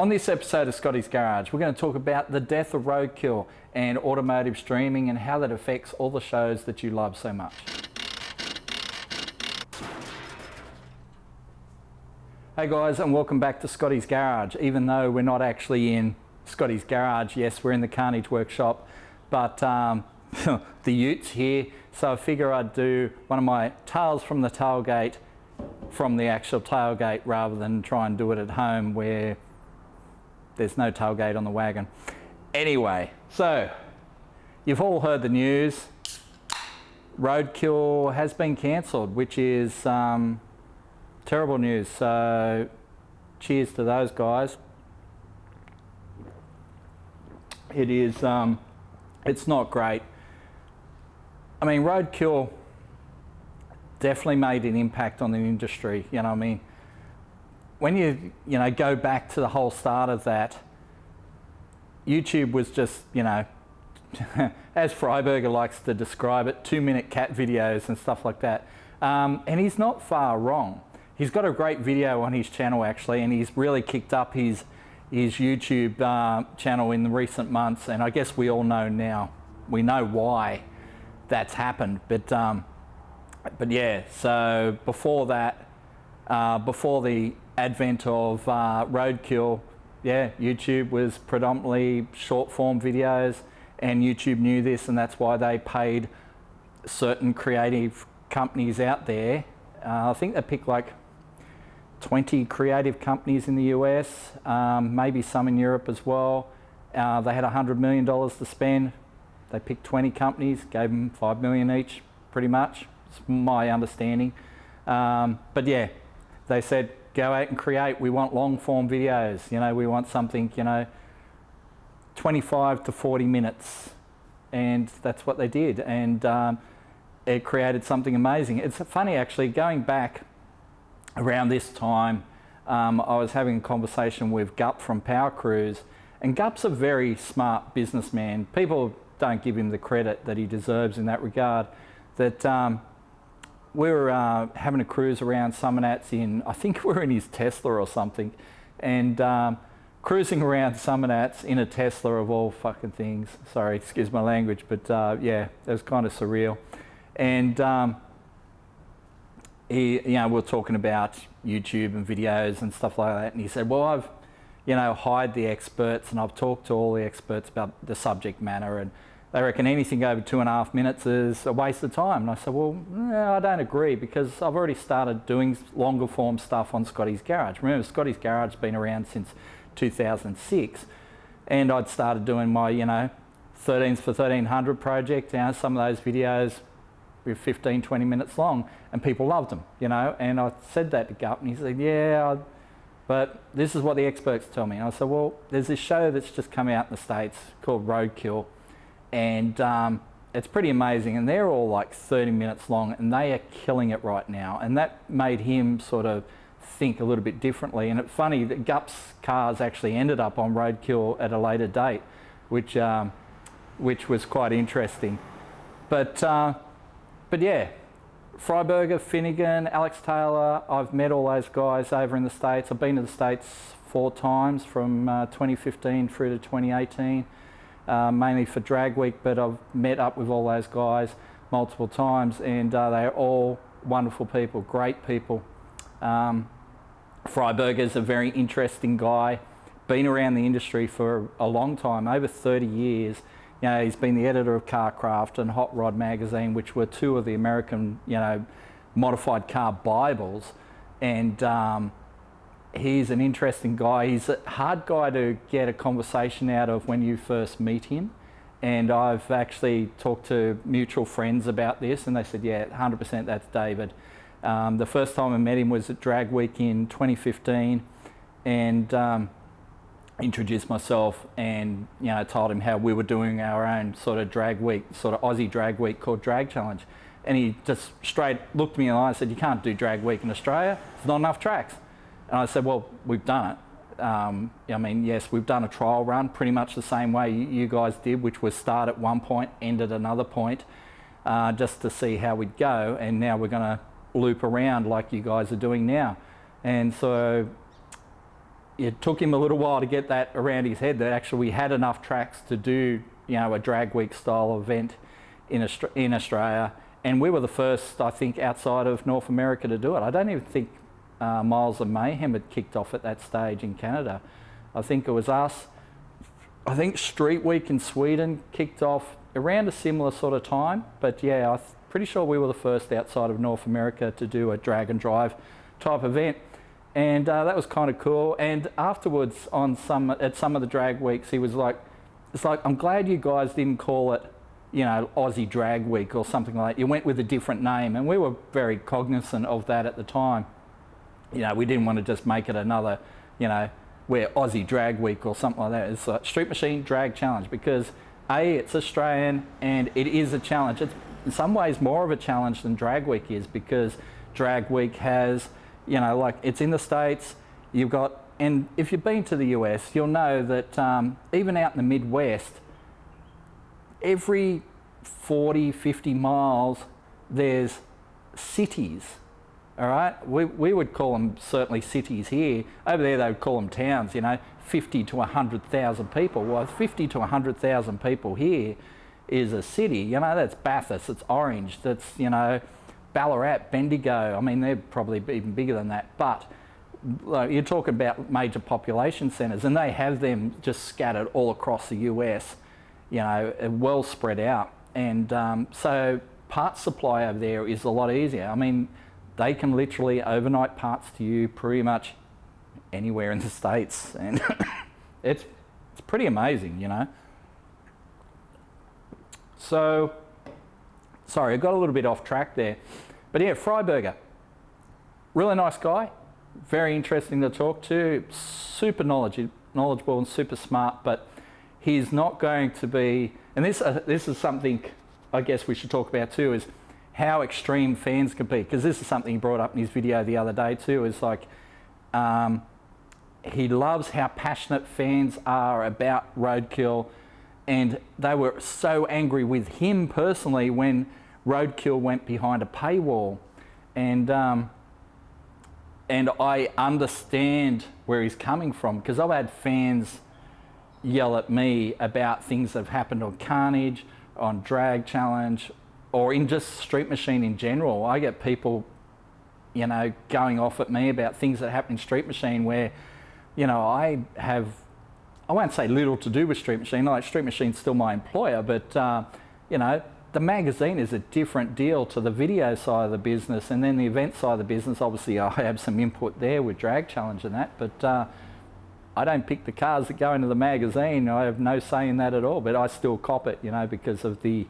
On this episode of Scotty's Garage, we're going to talk about the death of Roadkill and automotive streaming and how that affects all the shows that you love so much. Hey guys, and welcome back to Scotty's Garage. Even though we're not actually in Scotty's Garage, yes, we're in the Carnage Workshop, but the Utes here, so I figure I'd do one of my tales from the tailgate from the actual tailgate rather than try and do it at home where there's no tailgate on the wagon. Anyway, so you've all heard the news. Roadkill has been cancelled, which is terrible news. So cheers to those guys. It is, it's not great. I mean, Roadkill definitely made an impact on the industry, you know what I mean? When you go back to the whole start of that, YouTube was just, as Freiburger likes to describe it, 2-minute cat videos and stuff like that. And he's not far wrong. He's got a great video on his channel actually, and he's really kicked up his YouTube channel in the recent months, and I guess we all know now. We know why that's happened, but yeah, so before that, before the advent of Roadkill, yeah, YouTube was predominantly short form videos, and YouTube knew this, and that's why they paid certain creative companies out there. I think they picked like 20 creative companies in the US, maybe some in Europe as well. They had $100 million to spend. They picked 20 companies, gave them $5 million each, pretty much. It's my understanding. But yeah, they said, go out and create. We want long form videos. We want something, 25 to 40 minutes. And that's what they did. And it created something amazing. It's funny actually, going back around this time, I was having a conversation with Gup from Power Cruise, and Gup's a very smart businessman. People don't give him the credit that he deserves in that regard. That we were having a cruise around Summernats I think we were in his Tesla or something, and cruising around Summernats in a Tesla of all fucking things. Sorry, excuse my language, but yeah, it was kind of surreal. And we were talking about YouTube and videos and stuff like that, and he said, well, I've hired the experts and I've talked to all the experts about the subject matter, and they reckon anything over 2.5 minutes is a waste of time. And I said, well, no, I don't agree, because I've already started doing longer form stuff on Scotty's Garage. Remember, Scotty's Garage has been around since 2006, and I'd started doing my 13s for 1300 project. Some of those videos were 15-20 minutes long, and people loved them, and I said that to Gup, and he said, yeah, but this is what the experts tell me. And I said, well, there's this show that's just come out in the States called Roadkill, and it's pretty amazing, and they're all like 30 minutes long, and they are killing it right now. And that made him sort of think a little bit differently. And it's funny that Gup's cars actually ended up on Roadkill at a later date, which was quite interesting. But yeah, Freiburger, Finnegan, Alex Taylor, I've met all those guys over in the States. I've been to the States 4 times from 2015 through to 2018. Mainly for Drag Week, but I've met up with all those guys multiple times, and they're all wonderful people, great people. Freiburger's a very interesting guy, been around the industry for a long time, over 30 years. He's been the editor of Carcraft and Hot Rod magazine, which were 2 of the American, modified car Bibles, and he's an interesting guy. He's a hard guy to get a conversation out of when you first meet him. And I've actually talked to mutual friends about this, and they said, yeah, 100% that's David. The first time I met him was at Drag Week in 2015, and introduced myself and told him how we were doing our own sort of drag week, sort of Aussie drag week called Drag Challenge. And he just straight looked me in the eye and said, you can't do drag week in Australia, there's not enough tracks. And I said, well, we've done it. Yes, we've done a trial run pretty much the same way you guys did, which was start at one point, end at another point, just to see how we'd go. And now we're going to loop around like you guys are doing now. And so it took him a little while to get that around his head that actually we had enough tracks to do, a drag week style event in Australia. And we were the first, I think, outside of North America to do it. I don't even think Miles of Mayhem had kicked off at that stage in Canada. I think it was us. I think Street Week in Sweden kicked off around a similar sort of time. But yeah, I'm pretty sure we were the first outside of North America to do a drag and drive type event. And that was kind of cool. And afterwards, at some of the drag weeks, he was like, "It's like, I'm glad you guys didn't call it, Aussie Drag Week or something like that. You went with a different name." And we were very cognizant of that at the time. We didn't want to just make it another, we're Aussie Drag Week or something like that. It's like Street Machine Drag Challenge because it's Australian and it is a challenge. It's in some ways more of a challenge than Drag Week is because Drag Week has, it's in the States, and if you've been to the US, you'll know that even out in the Midwest, every 40, 50 miles, there's cities. All right, we would call them certainly cities here. Over there, they would call them towns. 50 to 100,000 people. Well, 50 to 100,000 people here is a city. That's Bathurst, it's Orange, that's Ballarat, Bendigo. I mean, they're probably even bigger than that. But you're talking about major population centres, and they have them just scattered all across the US. Well spread out, and so parts supply over there is a lot easier. I mean, they can literally overnight parts to you pretty much anywhere in the States, and it's pretty amazing, So, sorry, I got a little bit off track there, but yeah, Freiburger, really nice guy, very interesting to talk to, super knowledgeable and super smart, but he's not going to be, and this is something I guess we should talk about too, is how extreme fans can be, because this is something he brought up in his video the other day too, is like he loves how passionate fans are about Roadkill, and they were so angry with him personally when Roadkill went behind a paywall, and I understand where he's coming from, because I've had fans yell at me about things that have happened on Carnage, on Drag Challenge, or in just Street Machine in general. I get people, going off at me about things that happen in Street Machine where, I won't say little to do with Street Machine. Like, Street Machine's still my employer, but, the magazine is a different deal to the video side of the business, and then the event side of the business, obviously I have some input there with Drag Challenge and that, but I don't pick the cars that go into the magazine. I have no say in that at all, but I still cop it, because of the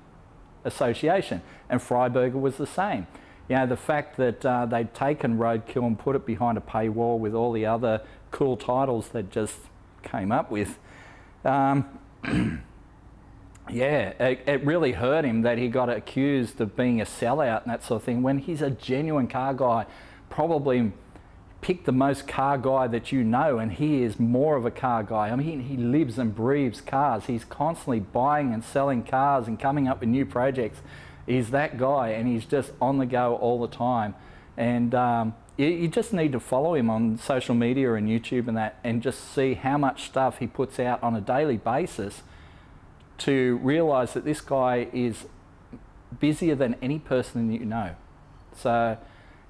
association. And Freiburger was the same. The fact that they'd taken Roadkill and put it behind a paywall with all the other cool titles that just came up with, it really hurt him that he got accused of being a sellout and that sort of thing, when he's a genuine car guy, probably pick the most car guy that and he is more of a car guy. I mean, he lives and breathes cars. He's constantly buying and selling cars and coming up with new projects. He's that guy, and he's just on the go all the time. And you just need to follow him on social media and YouTube and that, and just see how much stuff he puts out on a daily basis to realise that this guy is busier than any person that you know. So,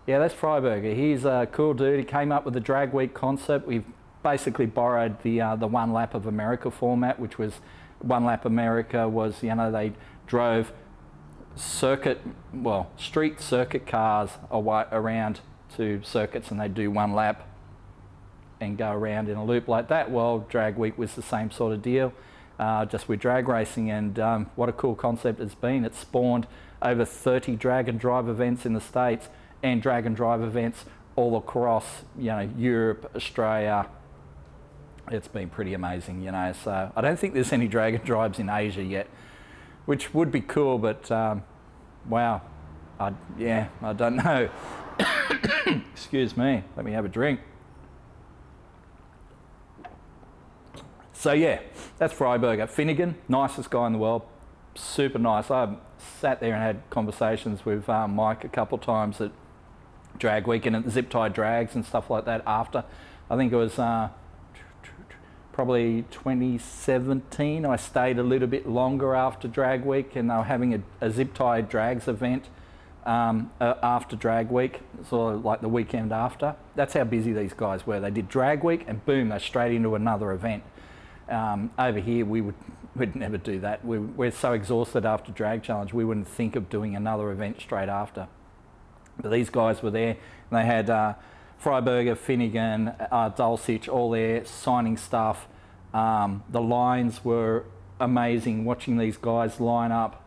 yeah, that's Freiburger. He's a cool dude. He came up with the Drag Week concept. We've basically borrowed the One Lap of America format, which was One Lap America was, they drove street circuit cars around to circuits, and they'd do one lap and go around in a loop like that. Well, Drag Week was the same sort of deal, just with drag racing, and what a cool concept it's been. It's spawned over 30 drag and drive events in the States, and drag and drive events all across, Europe, Australia. It's been pretty amazing, so I don't think there's any drag and drives in Asia yet, which would be cool, but wow, I don't know. Excuse me, let me have a drink. So yeah, that's Freiburger. Finnegan, nicest guy in the world, super nice. I sat there and had conversations with Mike a couple of times at Drag Week and at the Zip Tie Drags and stuff like that after. I think it was probably 2017. I stayed a little bit longer after drag week, and they were having a zip tie drags event after drag week, sort of like the weekend after. That's how busy these guys were. They did drag week and boom, they're straight into another event. Over here, we'd never do that. We're so exhausted after drag challenge, we wouldn't think of doing another event straight after. But these guys were there, and they had Freiburger, Finnegan, Dulcich, all there signing stuff. The lines were amazing, watching these guys line up,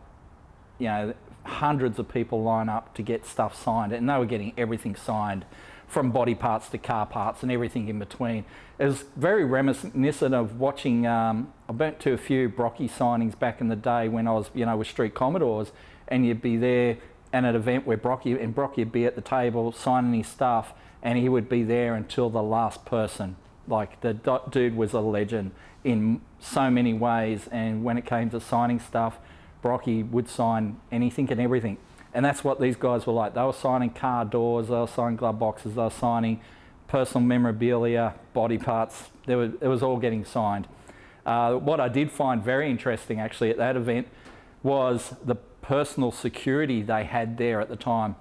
you know, hundreds of people line up to get stuff signed, and they were getting everything signed, from body parts to car parts and everything in between. It was very reminiscent of watching, I went to a few Brocky signings back in the day when I was, you know, with Street Commodores, and you'd be there at an event where Brocky would be at the table signing his stuff, and he would be there until the last person. Like, the dude was a legend in so many ways, and when it came to signing stuff, Brocky would sign anything and everything. And that's what these guys were like. They were signing car doors, they were signing glove boxes, they were signing personal memorabilia, body parts. It was all getting signed. What I did find very interesting actually at that event was the personal security they had there at the time.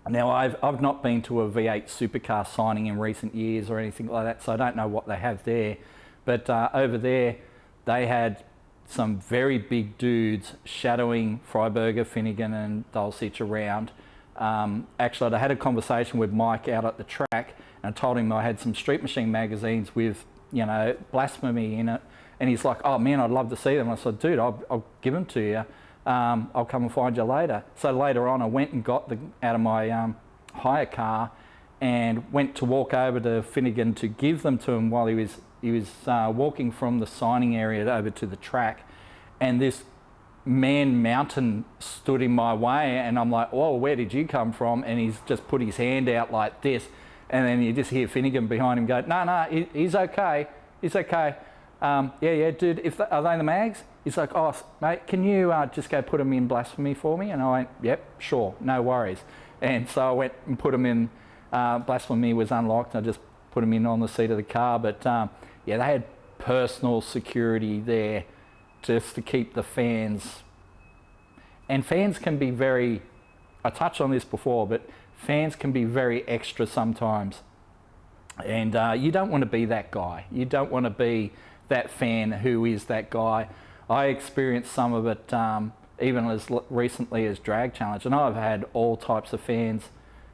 Now, I've not been to a V8 supercar signing in recent years or anything like that, so I don't know what they have there. But over there, they had some very big dudes shadowing Freiburger, Finnegan and Dulcich around. Actually, I had a conversation with Mike out at the track and I told him I had some Street Machine magazines with, you know, blasphemy in it. And he's like, oh man, I'd love to see them. I said, dude, I'll give them to you. I'll come and find you later. So later on, I went and got out of my hire car and went to walk over to Finnegan to give them to him while he was walking from the signing area over to the track, and this mountain stood in my way, and I'm like, whoa, where did you come from? And he's just put his hand out like this, and then you just hear Finnegan behind him go, no, he's okay, yeah, dude, are they the mags? He's like, oh, mate, can you just go put them in blasphemy for me? And I went, yep, sure, no worries. And so I went and put them in, blasphemy was unlocked, and I just put them in on the seat of the car. But yeah, they had personal security there just to keep the fans. And fans can be very, I touched on this before, but fans can be very extra sometimes. And you don't want to be that guy. You don't want to be that fan who is that guy. I experienced some of it even as recently as Drag Challenge, and I've had all types of fans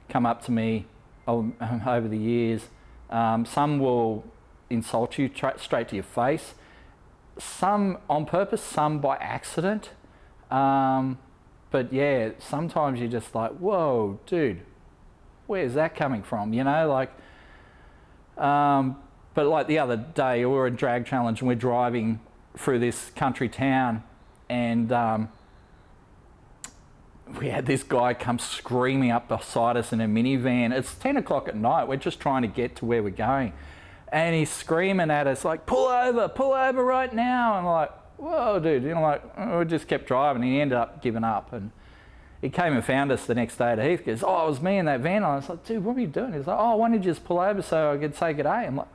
come up to me over the years. Some will insult you straight to your face, some on purpose, some by accident. But yeah, sometimes you're just like, whoa, dude, where's that coming from? You know, like, but like the other day, we were in Drag Challenge and we're driving through this country town, and we had this guy come screaming up beside us in a minivan. It's 10 o'clock at night. We're just trying to get to where we're going. And he's screaming at us like, pull over right now. And I'm like, whoa, dude. You know, like, we just kept driving. He ended up giving up. And he came and found us the next day at Heath. He goes, oh, it was me in that van. I was like, dude, what are you doing? He's like, oh, why don't you just pull over so I could say good day? I'm like,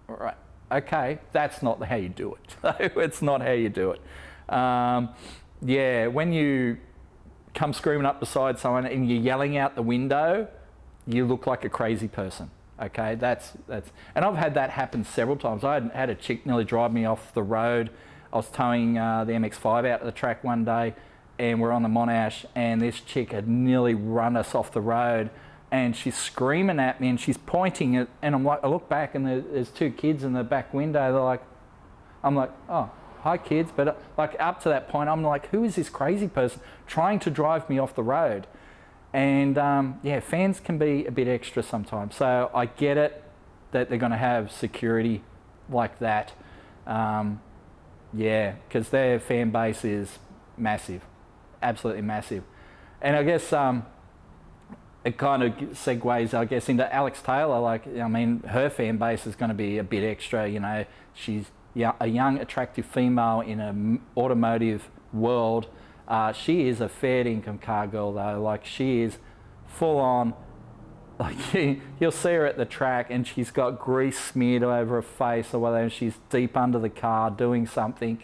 all right, okay, that's not how you do it. It's not how you do it. Yeah, when you come screaming up beside someone and you're yelling out the window, you look like a crazy person. Okay, that's, and I've had that happen several times. I had a chick nearly drive me off the road. I was towing the MX-5 out to the track one day, and we're on the Monash, and this chick had nearly run us off the road, and she's screaming at me, and she's pointing at, and I'm like, I look back, and there's two kids in the back window. They're like, I'm like, oh, hi kids, but like up to that point, I'm like, who is this crazy person trying to drive me off the road? And yeah, fans can be a bit extra sometimes. So I get it that they're going to have security like that. Yeah, because their fan base is massive, absolutely massive. And I guess it kind of segues, I guess, into Alex Taylor. Like, I mean, her fan base is going to be a bit extra. You know, she's a young, attractive female in an automotive world. She is a fair income car girl though. Like, she is full on like you'll see her at the track and she's got grease smeared over her face or whatever, and she's deep under the car doing something.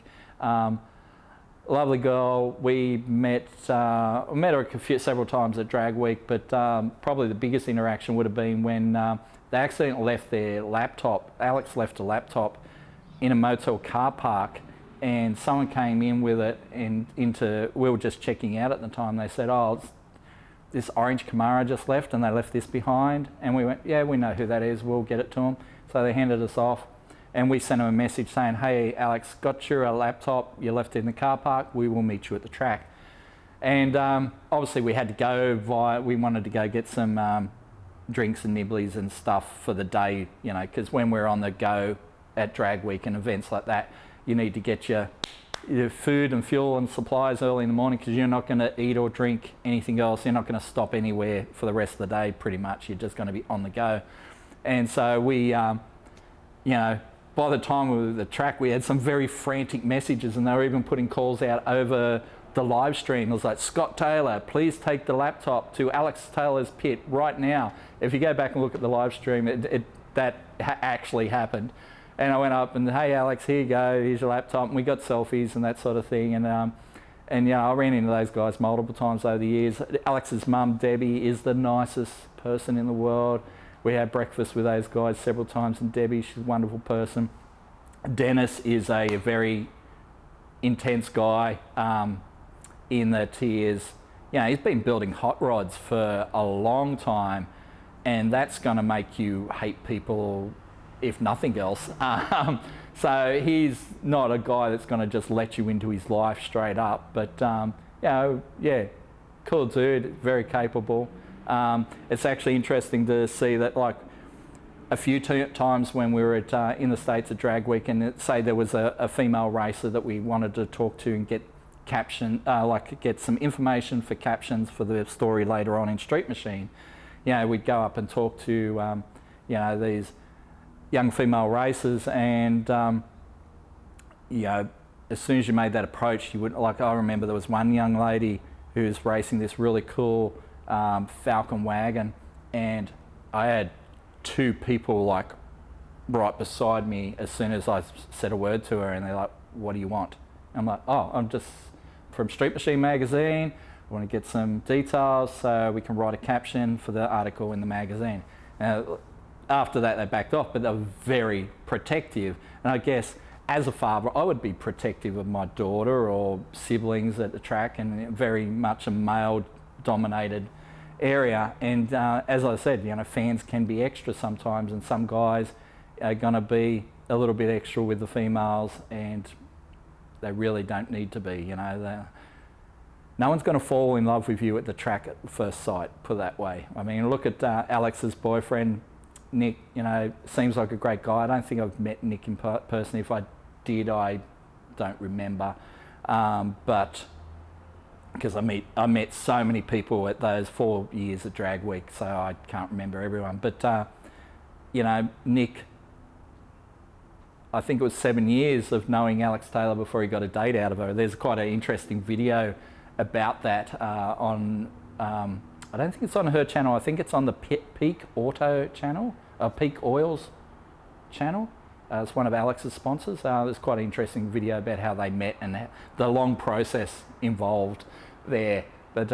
Lovely girl. We met her several times at Drag Week, but probably the biggest interaction would have been when they accidentally left their laptop. Alex left a laptop in a motel car park, and someone came in with it and we were just checking out at the time. They said, oh, this orange Camaro just left and they left this behind. And we went, yeah, we know who that is, we'll get it to them. So they handed us off and we sent them a message saying, hey, Alex, got your laptop, you left it in the car park, we will meet you at the track. And obviously we had to go we wanted to go get some drinks and nibblies and stuff for the day, you know, because when we're on the go at Drag Week and events like that, you need to get your food and fuel and supplies early in the morning, because you're not going to eat or drink anything else. You're not going to stop anywhere for the rest of the day, pretty much. You're just going to be on the go. And so we, you know, by the time we were at the track, we had some very frantic messages, and they were even putting calls out over the live stream. It was like, Scott Taylor, please take the laptop to Alex Taylor's pit right now. If you go back and look at the live stream, that actually happened. And I went up and, hey Alex, here you go, here's your laptop. And we got selfies and that sort of thing. And you know, I ran into those guys multiple times over the years. Alex's mum, Debbie, is the nicest person in the world. We had breakfast with those guys several times, and Debbie, she's a wonderful person. Dennis is a very intense guy in that he is, you know, he's been building hot rods for a long time, and that's going to make you hate people, if nothing else. So he's not a guy that's going to just let you into his life straight up, but you know, yeah, cool dude, very capable. It's actually interesting to see that, like, a few times when we were in the States at Drag Week, and say there was a female racer that we wanted to talk to and get get some information for captions for the story later on in Street Machine. You know, we'd go up and talk to you know, these young female racers, and you know, as soon as you made that approach, you would, like, I remember there was one young lady who was racing this really cool Falcon wagon, and I had two people like right beside me as soon as I said a word to her, and they're like, what do you want? And I'm like, oh, I'm just from Street Machine magazine, I want to get some details so we can write a caption for the article in the magazine. After that, they backed off, but they were very protective. And I guess as a father, I would be protective of my daughter or siblings at the track, and very much a male-dominated area. And as I said, you know, fans can be extra sometimes, and some guys are going to be a little bit extra with the females, and they really don't need to be. You know, no one's going to fall in love with you at the track at first sight, put it that way. I mean, look at Alex's boyfriend, Nick. You know, seems like a great guy. I don't think I've met Nick in person. If I did, I don't remember. But because I met so many people at those 4 years at Drag Week, so I can't remember everyone. But you know, Nick, I think it was 7 years of knowing Alex Taylor before he got a date out of her. There's quite an interesting video about that on, I don't think it's on her channel, I think it's on the Peak Auto channel, Peak Oils channel. It's one of Alex's sponsors. There's quite an interesting video about how they met and the long process involved there. But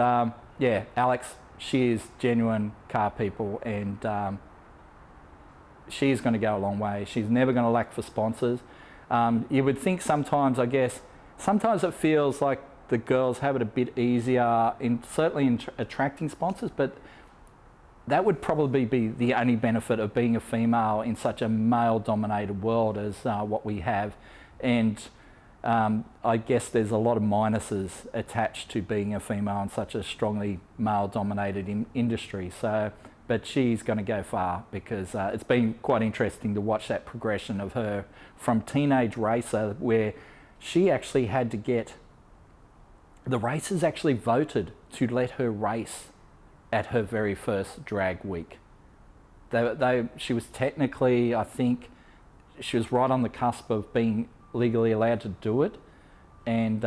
yeah, Alex, she is genuine car people, and she's going to go a long way. She's never going to lack for sponsors. You would think sometimes, I guess, sometimes it feels like the girls have it a bit easier, certainly in attracting sponsors, but that would probably be the only benefit of being a female in such a male-dominated world as what we have. And I guess there's a lot of minuses attached to being a female in such a strongly male-dominated industry. So, but she's going to go far, because it's been quite interesting to watch that progression of her from teenage racer, where she actually had to get, the racers actually voted to let her race at her very first drag week. She was technically, I think, she was right on the cusp of being legally allowed to do it, and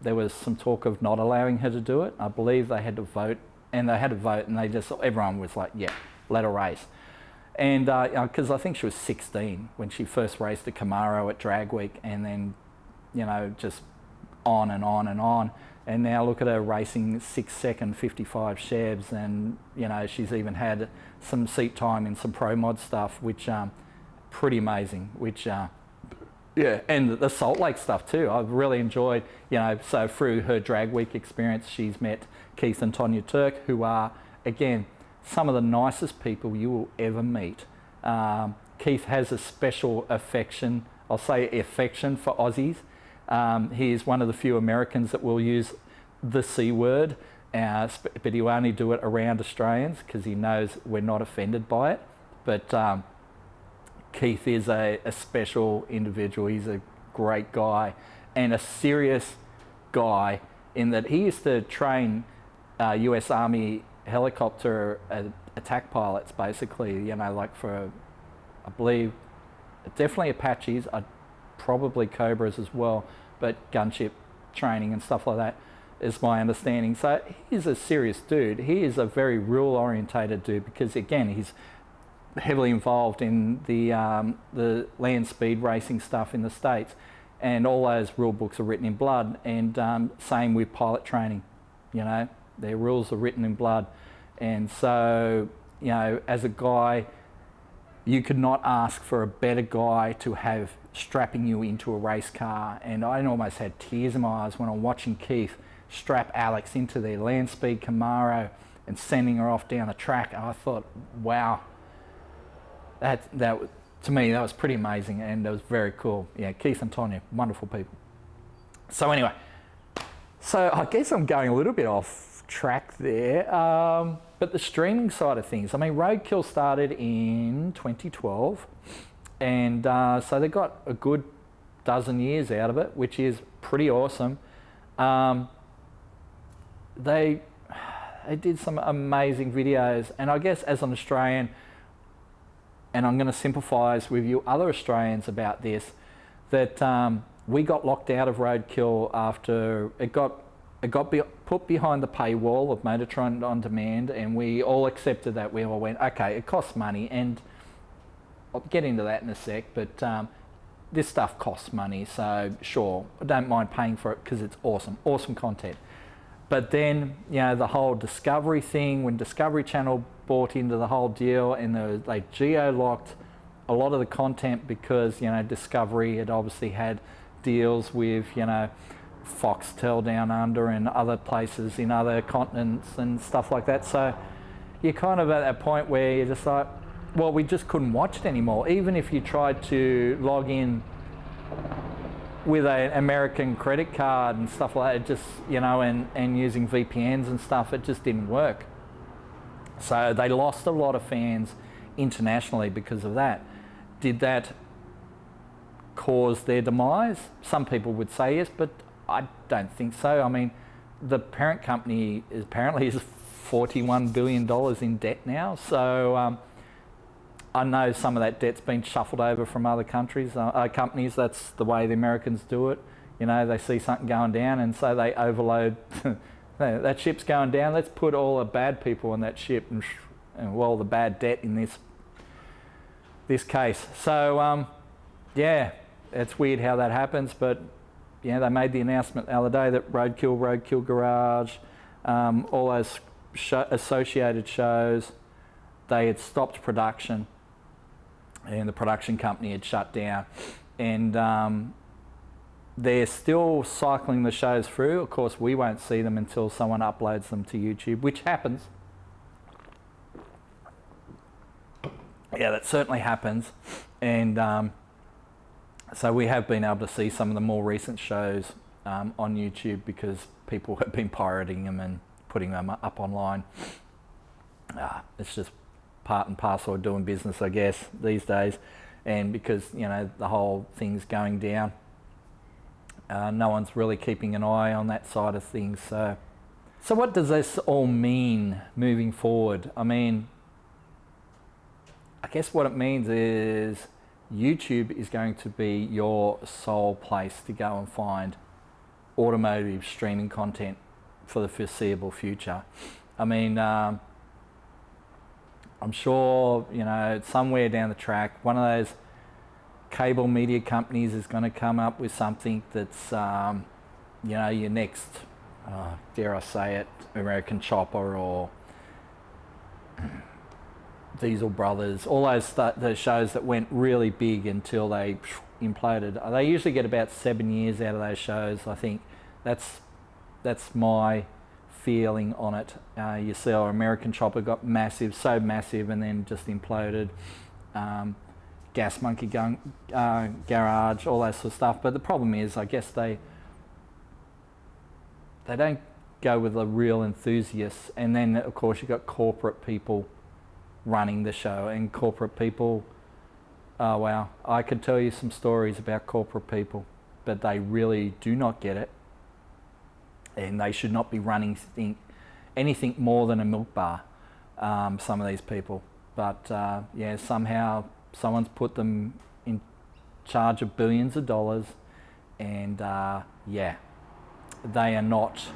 there was some talk of not allowing her to do it. I believe they had to vote and they had a vote, and everyone was like, yeah, let her race. And because I think she was 16 when she first raced the Camaro at Drag Week, and then, just on and on and on. And now look at her racing 6-second 55 Chevs, and she's even had some seat time in some Pro Mod stuff, which pretty amazing. Which and the Salt Lake stuff too. I've really enjoyed. So through her Drag Week experience, she's met Keith and Tonya Turk, who are again some of the nicest people you will ever meet. Keith has a special affection, I'll say affection, for Aussies. He is one of the few Americans that will use the C word, but he'll only do it around Australians because he knows we're not offended by it. But Keith is a special individual. He's a great guy and a serious guy in that he used to train US Army helicopter attack pilots, basically, like for, I believe, definitely Apaches, probably Cobras as well, but gunship training and stuff like that is my understanding. So he's a serious dude. He is a very rule-orientated dude because, again, he's heavily involved in the land speed racing stuff in the States, and all those rule books are written in blood, and same with pilot training. Their rules are written in blood. And so, as a guy, you could not ask for a better guy to have strapping you into a race car. And I almost had tears in my eyes when I'm watching Keith strap Alex into their land speed Camaro and sending her off down the track. And I thought, wow, that to me, that was pretty amazing, and it was very cool. Yeah, Keith and Tonya, wonderful people. So anyway, I guess I'm going a little bit off track there, but the streaming side of things, Roadkill started in 2012, and so they got a good dozen years out of it, which is pretty awesome. They did some amazing videos, and I guess as an Australian, and I'm going to sympathise with you other Australians about this, that we got locked out of Roadkill after it got put behind the paywall of Motortrend on demand, and we all accepted that. We all went, okay, it costs money, and I'll get into that in a sec, but this stuff costs money, so sure, I don't mind paying for it because it's awesome content. But then, the whole Discovery thing, when Discovery Channel bought into the whole deal, and they geo-locked a lot of the content because, Discovery had obviously had deals with, Foxtel down under and other places in other continents and stuff like that. So you're kind of at that point where you're just like, well, we just couldn't watch it anymore. Even if you tried to log in with an American credit card and stuff like that, it just, and using VPNs and stuff, it just didn't work. So they lost a lot of fans internationally because of that. Did that cause their demise? Some people would say yes, but I don't think so. The parent company apparently is $41 billion in debt now. So I know some of that debt's been shuffled over from other companies. That's the way the Americans do it. They see something going down, and so they overload. That ship's going down. Let's put all the bad people on that ship, and the bad debt in this case. So yeah, it's weird how that happens, but they made the announcement the other day that Roadkill Garage, all those associated shows, they had stopped production, and the production company had shut down, and they're still cycling the shows through. Of course, we won't see them until someone uploads them to YouTube, which happens. Yeah, that certainly happens, and so we have been able to see some of the more recent shows on YouTube because people have been pirating them and putting them up online. It's just part and parcel of doing business, I guess, these days. And because, the whole thing's going down, no one's really keeping an eye on that side of things. So what does this all mean moving forward? I guess what it means is YouTube is going to be your sole place to go and find automotive streaming content for the foreseeable future. I mean, I'm sure, you know, somewhere down the track, one of those cable media companies is going to come up with something that's, you know, your next, dare I say it, American Chopper or Diesel Brothers, all those shows that went really big until they imploded. They usually get about 7 years out of those shows. I think that's my feeling on it. You see our American Chopper got massive, so massive, and then just imploded. Gas Monkey Garage, all that sort of stuff. But the problem is, I guess they don't go with the real enthusiasts. And then, of course, you've got corporate people running the show, and corporate people, oh wow, I could tell you some stories about corporate people, but they really do not get it, and they should not be running anything more than a milk bar, some of these people. But yeah, somehow someone's put them in charge of billions of dollars, and yeah, they're not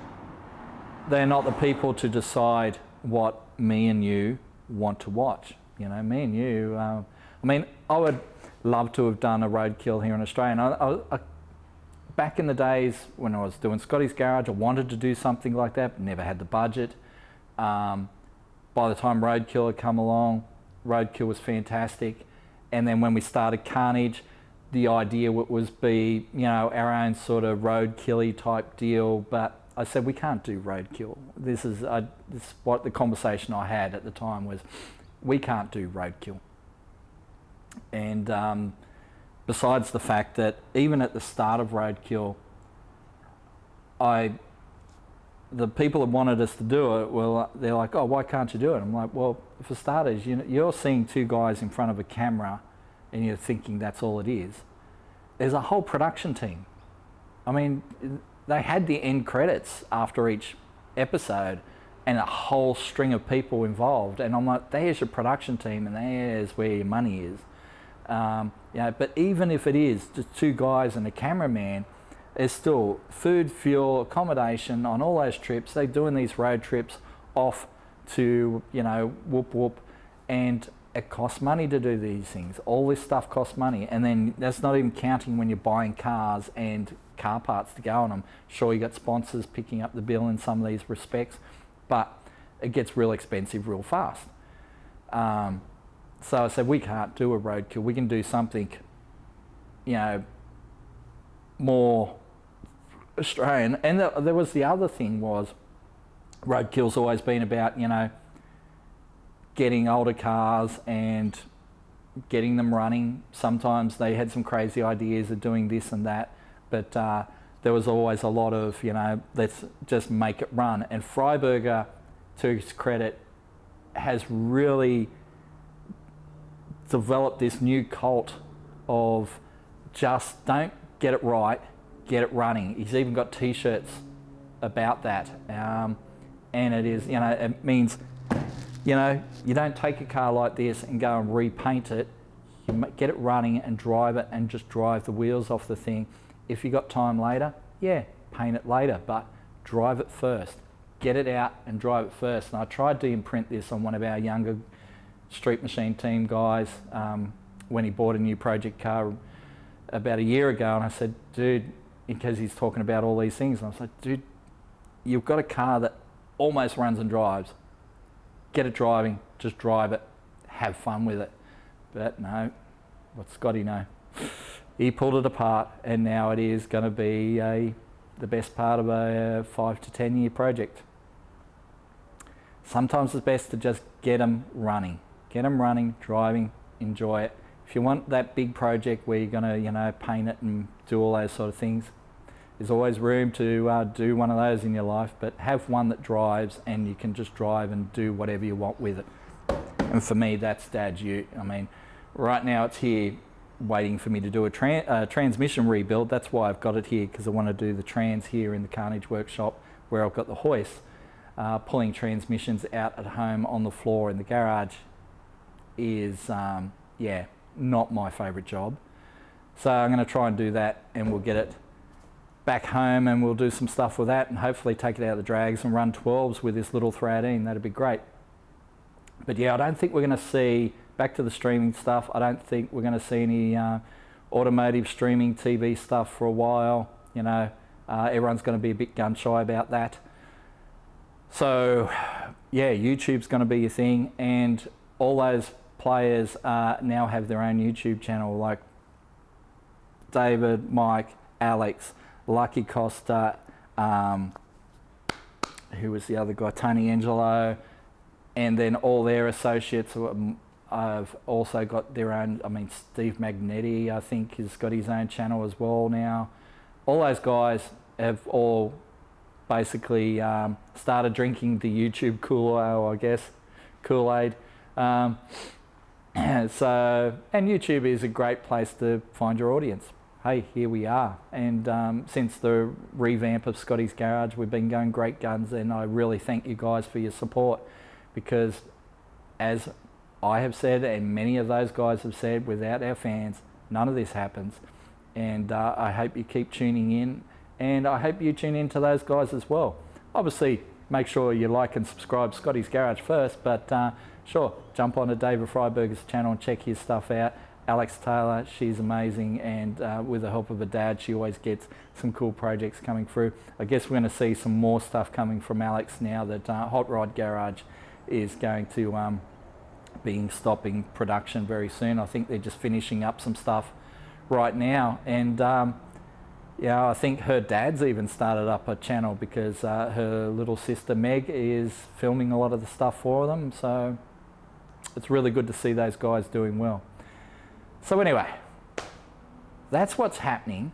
the people to decide what me and you want to watch. You know, me and you, I mean, I would love to have done a Roadkill here in Australia. And I, back in the days when I was doing Scotty's Garage, I wanted to do something like that, but never had the budget. By the time Roadkill had come along, Roadkill was fantastic. And then when we started Carnage, the idea was be, you know, our own sort of roadkilly type deal. But I said, we can't do Roadkill. This is what the conversation I had at the time was, we can't do Roadkill. And besides the fact that even at the start of Roadkill, the people that wanted us to do it, well, they're like, oh, why can't you do it? I'm like, well, for starters, you're seeing two guys in front of a camera and you're thinking that's all it is. There's a whole production team. I mean, they had the end credits after each episode and a whole string of people involved. And I'm like, there's your production team and there's where your money is. You know, but even if it is just two guys and a cameraman, there's still food, fuel, accommodation on all those trips. They're doing these road trips off to, you know, whoop whoop, and it costs money to do these things. All this stuff costs money, and then that's not even counting when you're buying cars and car parts to go on them. Sure, you got sponsors picking up the bill in some of these respects, but it gets real expensive real fast. So I said, we can't do a Roadkill. We can do something, you know, more Australian. And there was the other thing was, Roadkill's always been about, you know, getting older cars and getting them running. Sometimes they had some crazy ideas of doing this and that, but there was always a lot of, you know, let's just make it run. And Freiburger, to his credit, has really developed this new cult of just don't get it right, get it running. He's even got t-shirts about that. And it is, you know, it means, you know, you don't take a car like this and go and repaint it. You get it running and drive it and just drive the wheels off the thing. If you got time later, yeah, paint it later, but drive it first. Get it out and drive it first. And I tried to imprint this on one of our younger Street Machine team guys when he bought a new project car about a year ago, and I said, dude, because he's talking about all these things, and I was like, dude, you've got a car that almost runs and drives. Get it driving, just drive it, have fun with it. But no, what's Scotty know? He pulled it apart, and now it is going to be the best part of a 5 to 10 year project. Sometimes it's best to just get them running. Get them running, driving, enjoy it. If you want that big project where you're going to, you know, paint it and do all those sort of things, there's always room to do one of those in your life, but have one that drives and you can just drive and do whatever you want with it. And for me, that's Dad's Ute. I mean, right now it's here waiting for me to do a transmission rebuild. That's why I've got it here, because I want to do the trans here in the Carnage workshop where I've got the hoist. Pulling transmissions out at home on the floor in the garage is, yeah, not my favourite job. So I'm going to try and do that, and we'll get it back home, and we'll do some stuff with that and hopefully take it out of the drags and run 12s with this little 318. That'd be great. But yeah, I don't think we're going to see, back to the streaming stuff, I don't think we're going to see any automotive streaming TV stuff for a while. You know, everyone's going to be a bit gun shy about that. So yeah, YouTube's going to be your thing, and all those players now have their own YouTube channel, like David, Mike, Alex, Lucky Costa, who was the other guy, Tony Angelo, and then all their associates have also got their own. I mean, Steve Magnetti, I think, has got his own channel as well now. All those guys have all basically started drinking the YouTube Kool-Aid. So, and YouTube is a great place to find your audience. Hey, here we are. And since the revamp of Scotty's Garage, we've been going great guns, and I really thank you guys for your support, because as I have said, and many of those guys have said, without our fans, none of this happens. And I hope you keep tuning in, and I hope you tune in to those guys as well. Obviously, make sure you like and subscribe Scotty's Garage first, but sure, jump on to David Freiburger's channel and check his stuff out. Alex Taylor, she's amazing, and with the help of her dad, she always gets some cool projects coming through. I guess we're going to see some more stuff coming from Alex now that Hot Rod Garage is going to be stopping production very soon. I think they're just finishing up some stuff right now, and yeah, I think her dad's even started up a channel, because her little sister Meg is filming a lot of the stuff for them, so it's really good to see those guys doing well. So anyway, that's what's happening.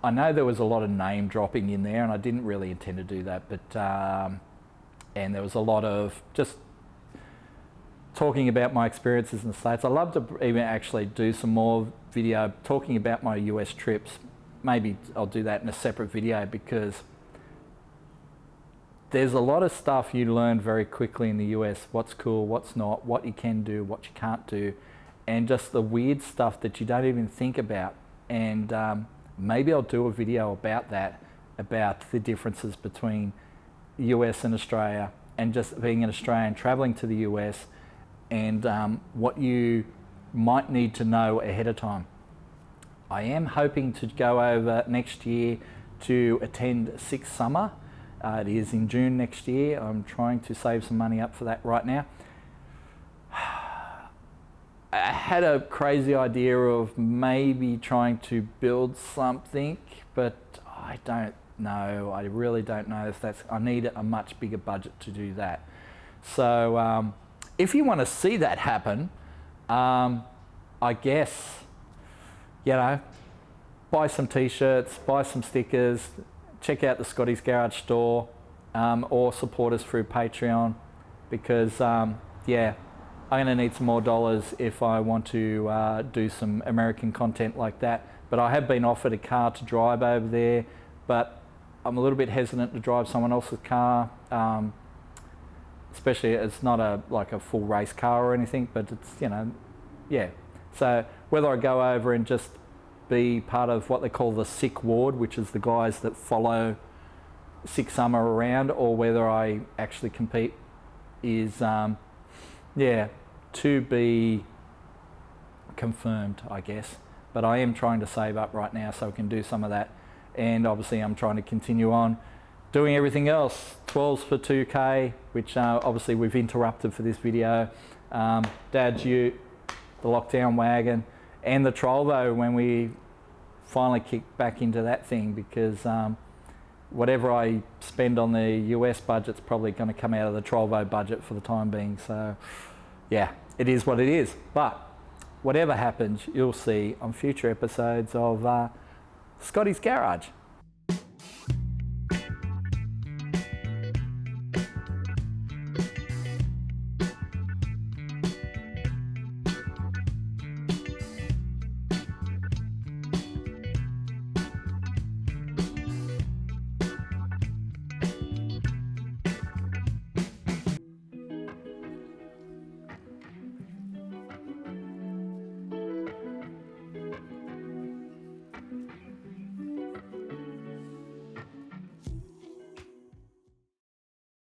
I know there was a lot of name dropping in there, and I didn't really intend to do that, but and there was a lot of just talking about my experiences in the States. I'd love to even actually do some more video talking about my US trips. Maybe I'll do that in a separate video, because there's a lot of stuff you learn very quickly in the US, what's cool, what's not, what you can do, what you can't do, and just the weird stuff that you don't even think about. And maybe I'll do a video about that, about the differences between US and Australia, and just being an Australian traveling to the US, and what you might need to know ahead of time. I am hoping to go over next year to attend Six Summer. It is in June next year. I'm trying to save some money up for that right now. I had a crazy idea of maybe trying to build something, but I don't know. I really don't know if that's, I need a much bigger budget to do that. So if you want to see that happen, I guess, you know, buy some t-shirts, buy some stickers, check out the Scotty's Garage store, or support us through Patreon, because yeah, I'm going to need some more dollars if I want to do some American content like that. But I have been offered a car to drive over there, but I'm a little bit hesitant to drive someone else's car, especially it's not like a full race car or anything, but it's, you know, yeah. So whether I go over and just be part of what they call the Sick Ward, which is the guys that follow Six Summer around, or whether I actually compete is, yeah, to be confirmed, I guess. But I am trying to save up right now so I can do some of that. And obviously I'm trying to continue on doing everything else. 12s for 2K, which obviously we've interrupted for this video. Dad's Ute, the lockdown wagon, and the Trovo when we finally kick back into that thing, because whatever I spend on the US budget's probably going to come out of the Trovo budget for the time being. So yeah, it is what it is. But whatever happens, you'll see on future episodes of Scotty's Garage.